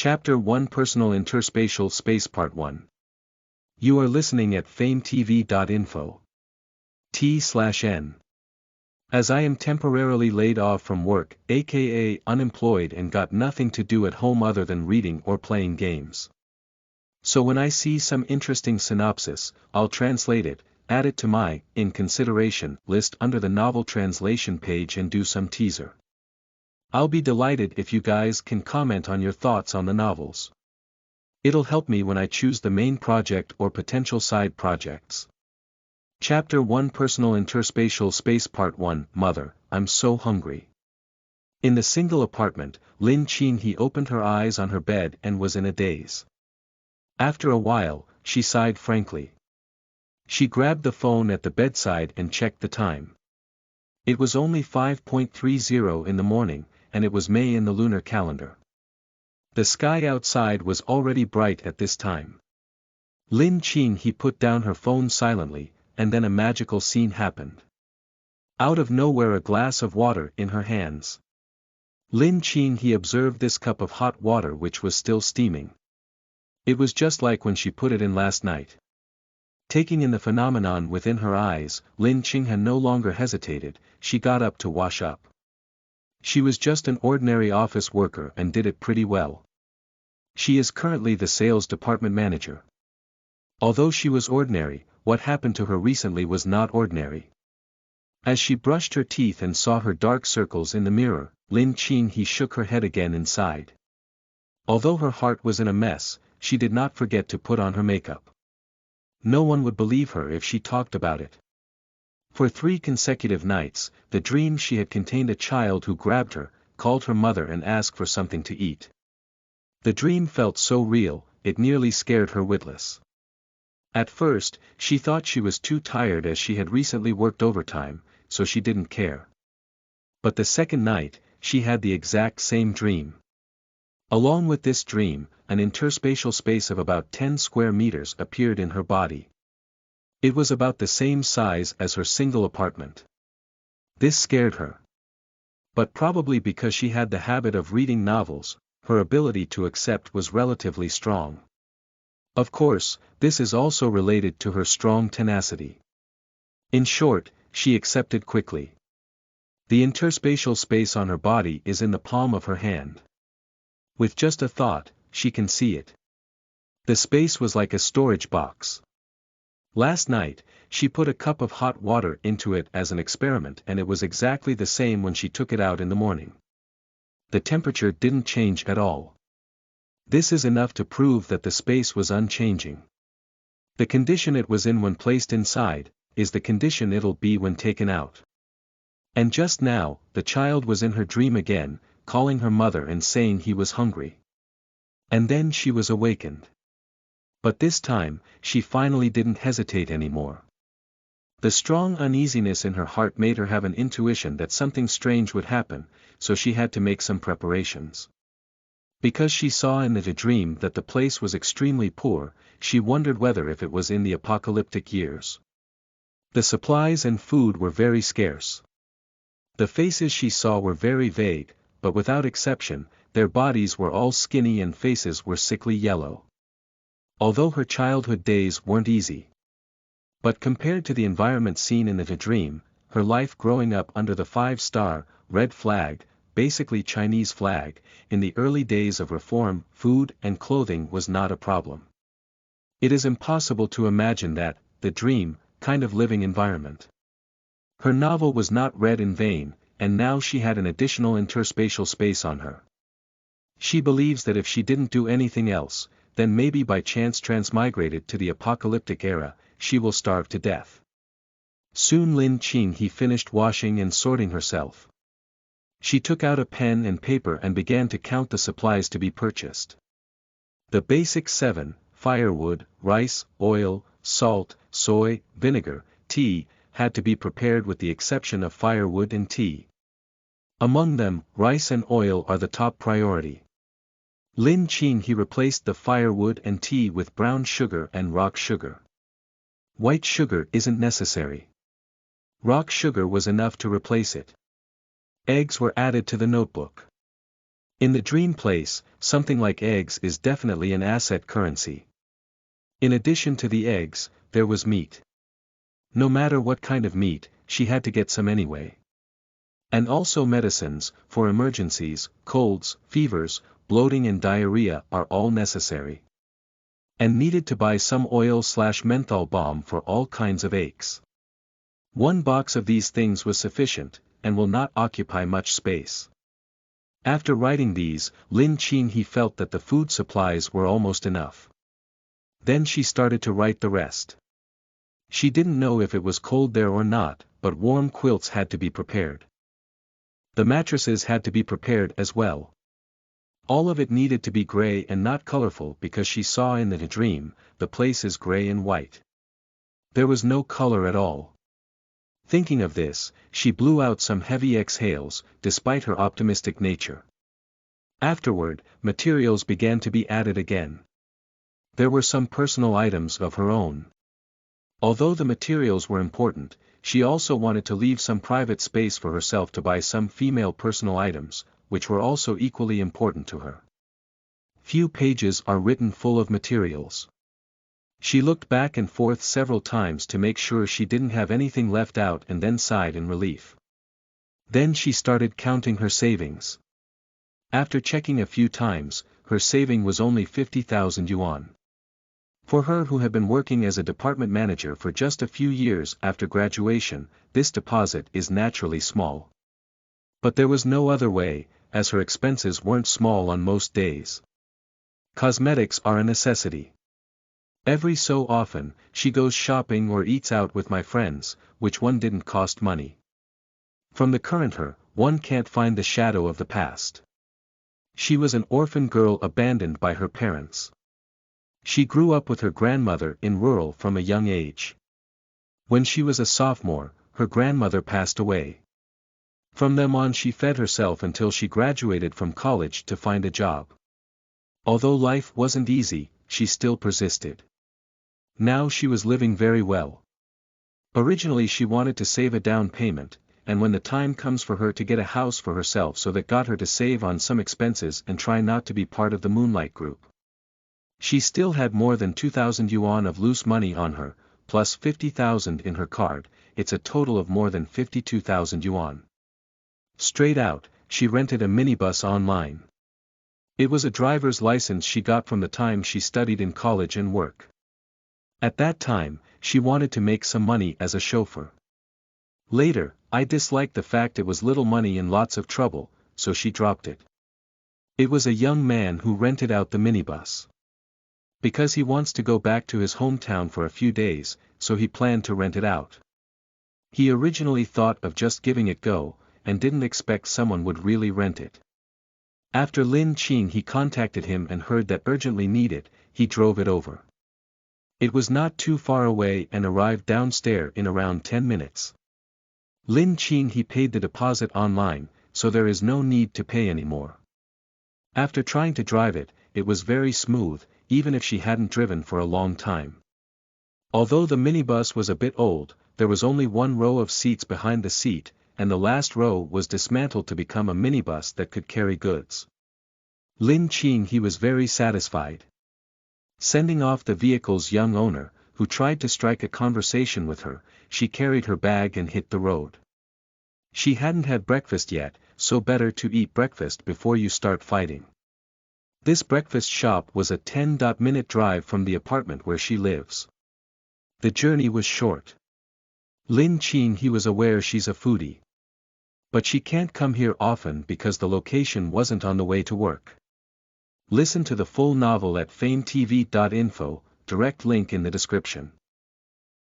Chapter 1 Personal Interspatial Space Part 1. You are listening at FameTV.info. T/N. As I am temporarily laid off from work, aka unemployed, and got nothing to do at home other than reading or playing games. So when I see some interesting synopsis, I'll translate it, add it to my in consideration list under the novel translation page and do some teaser. I'll be delighted if you guys can comment on your thoughts on the novels. It'll help me when I choose the main project or potential side projects. Chapter 1 Personal Interspatial Space Part 1 Mother, I'm so hungry. In the single apartment, Lin Qinhe opened her eyes on her bed and was in a daze. After a while, she sighed frankly. She grabbed the phone at the bedside and checked the time. It was only 5:30 in the morning, and it was May in the lunar calendar. The sky outside was already bright at this time. Lin Qinhe put down her phone silently, and then a magical scene happened. Out of nowhere, a glass of water in her hands. Lin Qinhe observed this cup of hot water which was still steaming. It was just like when she put it in last night. Taking in the phenomenon within her eyes, Lin Qinhe no longer hesitated. She got up to wash up. She was just an ordinary office worker and did it pretty well. She is currently the sales department manager. Although she was ordinary, what happened to her recently was not ordinary. As she brushed her teeth and saw her dark circles in the mirror, Lin Qinhe shook her head again and sighed. Although her heart was in a mess, she did not forget to put on her makeup. No one would believe her if she talked about it. For 3 consecutive nights, the dream she had contained a child who grabbed her, called her mother and asked for something to eat. The dream felt so real, it nearly scared her witless. At first, she thought she was too tired as she had recently worked overtime, so she didn't care. But the second night, she had the exact same dream. Along with this dream, an interspatial space of about 10 square meters appeared in her body. It was about the same size as her single apartment. This scared her. But probably because she had the habit of reading novels, her ability to accept was relatively strong. Of course, this is also related to her strong tenacity. In short, she accepted quickly. The interspatial space on her body is in the palm of her hand. With just a thought, she can see it. The space was like a storage box. Last night, she put a cup of hot water into it as an experiment, and it was exactly the same when she took it out in the morning. The temperature didn't change at all. This is enough to prove that the space was unchanging. The condition it was in when placed inside, is the condition it'll be when taken out. And just now, the child was in her dream again, calling her mother and saying he was hungry. And then she was awakened. But this time, she finally didn't hesitate anymore. The strong uneasiness in her heart made her have an intuition that something strange would happen, so she had to make some preparations. Because she saw in the dream that the place was extremely poor, she wondered whether if it was in the apocalyptic years. The supplies and food were very scarce. The faces she saw were very vague, but without exception, their bodies were all skinny and faces were sickly yellow. Although her childhood days weren't easy. But compared to the environment seen in the dream, her life growing up under the 5-star, red flag, basically Chinese flag, in the early days of reform, food and clothing was not a problem. It is impossible to imagine that, the dream, kind of living environment. Her novel was not read in vain, and now she had an additional interspatial space on her. She believes that if she didn't do anything else, then maybe by chance transmigrated to the apocalyptic era, she will starve to death. Soon Lin Qinhe finished washing and sorting herself. She took out a pen and paper and began to count the supplies to be purchased. The basic 7, firewood, rice, oil, salt, soy, vinegar, tea, had to be prepared with the exception of firewood and tea. Among them, rice and oil are the top priority. Lin Qinhe replaced the firewood and tea with brown sugar and rock sugar. White sugar isn't necessary. Rock sugar was enough to replace it. Eggs were added to the notebook. In the dream place, something like eggs is definitely an asset currency. In addition to the eggs, there was meat. No matter what kind of meat, she had to get some anyway. And also medicines, for emergencies, colds, fevers, bloating and diarrhea are all necessary. And needed to buy some oil/menthol balm for all kinds of aches. One box of these things was sufficient, and will not occupy much space. After writing these, Lin Qing felt that the food supplies were almost enough. Then she started to write the rest. She didn't know if it was cold there or not, but warm quilts had to be prepared. The mattresses had to be prepared as well. All of it needed to be gray and not colorful because she saw in the dream, the place is gray and white. There was no color at all. Thinking of this, she blew out some heavy exhales, despite her optimistic nature. Afterward, materials began to be added again. There were some personal items of her own. Although the materials were important, she also wanted to leave some private space for herself to buy some female personal items, which were also equally important to her. Few pages are written full of materials. She looked back and forth several times to make sure she didn't have anything left out and then sighed in relief. Then she started counting her savings. After checking a few times, her saving was only 50,000 yuan. For her who had been working as a department manager for just a few years after graduation, this deposit is naturally small. But there was no other way, as her expenses weren't small on most days. Cosmetics are a necessity. Every so often, she goes shopping or eats out with my friends, which one didn't cost money. From the current her, one can't find the shadow of the past. She was an orphan girl abandoned by her parents. She grew up with her grandmother in rural from a young age. When she was a sophomore, her grandmother passed away. From then on she fed herself until she graduated from college to find a job. Although life wasn't easy, she still persisted. Now she was living very well. Originally she wanted to save a down payment, and when the time comes for her to get a house for herself, so that got her to save on some expenses and try not to be part of the Moonlight Group. She still had more than 2,000 yuan of loose money on her, plus 50,000 in her card, it's a total of more than 52,000 yuan. Straight out, she rented a minibus online. It was a driver's license she got from the time she studied in college and work. At that time, she wanted to make some money as a chauffeur. Later, I disliked the fact it was little money and lots of trouble, so she dropped it. It was a young man who rented out the minibus. Because he wants to go back to his hometown for a few days, so he planned to rent it out. He originally thought of just giving it go, and didn't expect someone would really rent it. After Lin Qing contacted him and heard that urgently needed, he drove it over. It was not too far away and arrived downstairs in around 10 minutes. Lin Qing paid the deposit online, so there is no need to pay anymore. After trying to drive it, it was very smooth, even if she hadn't driven for a long time. Although the minibus was a bit old, there was only one row of seats behind the seat, and the last row was dismantled to become a minibus that could carry goods. Lin Qing was very satisfied. Sending off the vehicle's young owner, who tried to strike a conversation with her, she carried her bag and hit the road. She hadn't had breakfast yet, so better to eat breakfast before you start fighting. This breakfast shop was a 10-minute drive from the apartment where she lives. The journey was short. Lin Qing was aware she's a foodie. But she can't come here often because the location wasn't on the way to work. Listen to the full novel at FameTV.info, direct link in the description.